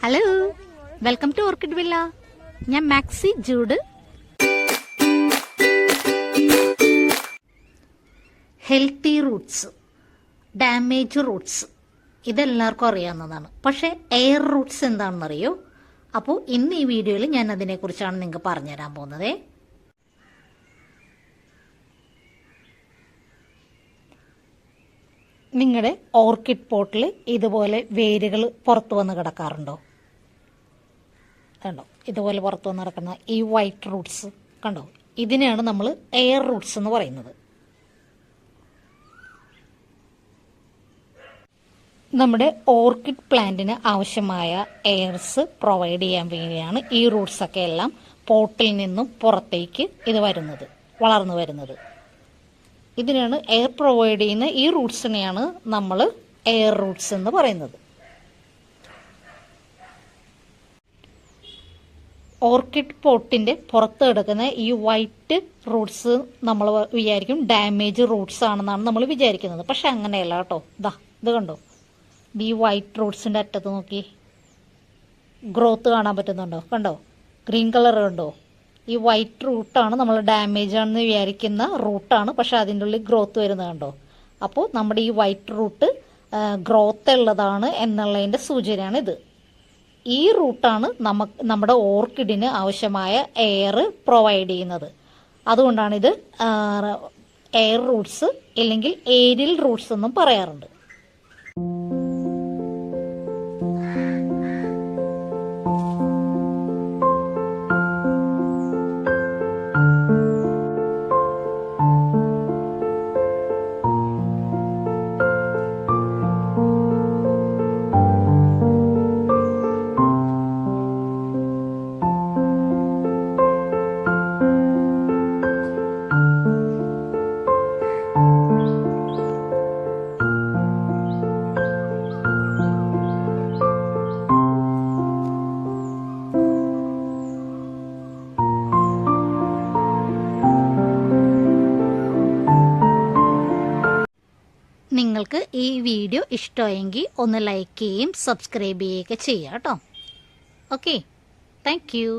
Hello, welcome to Orchid Villa. ഞാൻ Maxi Jude. Healthy roots, damage roots ഇതെല്ലാവർക്കും അറിയാവുന്നതാണ്. പക്ഷേ എയർ റൂട്ട്സ് എന്താണെന്നറിയോ? അപ്പോൾ ഇന്ന് ഈ വീഡിയോയിൽ ഞാൻ അതിനെക്കുറിച്ചാണ് നിങ്ങൾക്ക് പറഞ്ഞുതരാൻ പോകുന്നത്. നിങ്ങളുടെ ഓർക്കിഡ് പോട്ടിൽ ഇതുപോലെ വേരുകൾ പുറത്തു വന്ന് കിടക്കാറുണ്ടോ? കണ്ടോ, ഇതുപോലെ പുറത്തു വന്ന് കിടക്കുന്ന ഈ വൈറ്റ് റൂട്ട്സ് കണ്ടോ, ഇതിനെയാണ് നമ്മൾ എയർ റൂട്ട്സ് എന്ന് പറയുന്നത്. നമ്മുടെ ഓർക്കിഡ് പ്ലാന്റിന് ആവശ്യമായ എയർസ് പ്രൊവൈഡ് ചെയ്യാൻ വേണ്ടിയാണ് ഈ റൂട്ട്സൊക്കെ എല്ലാം പോട്ടിൽ നിന്നും പുറത്തേക്ക് ഇത് വരുന്നത്, വളർന്നു വരുന്നത്. ഇതിനാണ് എയർ പ്രൊവൈഡ് ചെയ്യുന്ന ഈ റൂട്ട്സിനെയാണ് നമ്മൾ എയർ റൂട്ട്സ് എന്ന് പറയുന്നത്. ഓർക്കിഡ് പോട്ടിൻ്റെ പുറത്ത് കിടക്കുന്ന ഈ വൈറ്റ് റൂട്ട്സ് നമ്മൾ വിചാരിക്കും ഡാമേജ് റൂട്ട്സ് ആണെന്നാണ് നമ്മൾ വിചാരിക്കുന്നത്. പക്ഷെ അങ്ങനെയല്ല കേട്ടോ. ഇത് കണ്ടോ, ഈ വൈറ്റ് റൂട്ട്സിൻ്റെ അറ്റത്ത് നോക്കി, ഗ്രോത്ത് കാണാൻ പറ്റുന്നുണ്ടോ? കണ്ടോ, ഗ്രീൻ കളർ കണ്ടോ? ഈ വൈറ്റ് റൂട്ടാണ് നമ്മൾ ഡാമേജ് ആണെന്ന് വിചാരിക്കുന്ന റൂട്ടാണ്, പക്ഷെ അതിൻ്റെ ഉള്ളിൽ ഗ്രോത്ത് വരുന്നത് കണ്ടോ. അപ്പോൾ നമ്മുടെ ഈ വൈറ്റ് റൂട്ട് ഗ്രോത്ത് ഉള്ളതാണ് എന്നുള്ളതിൻ്റെ സൂചനയാണ് ഇത്. ഈ റൂട്ടാണ് നമ്മുടെ ഓർക്കിഡിന് ആവശ്യമായ എയർ പ്രൊവൈഡ് ചെയ്യുന്നത്. അതുകൊണ്ടാണിത് എയർ റൂട്ട്സ് അല്ലെങ്കിൽ ഏരിയൽ റൂട്ട്സ് എന്നും പറയാറുണ്ട്. നിങ്ങൾക്ക് ഈ വീഡിയോ ഇഷ്ടമായെങ്കിൽ ഒന്ന് ലൈക്ക് ചെയ്യുകയും സബ്സ്ക്രൈബ് ചെയ്യുകയൊക്കെ ചെയ്യുക കേട്ടോ. Okay, thank you.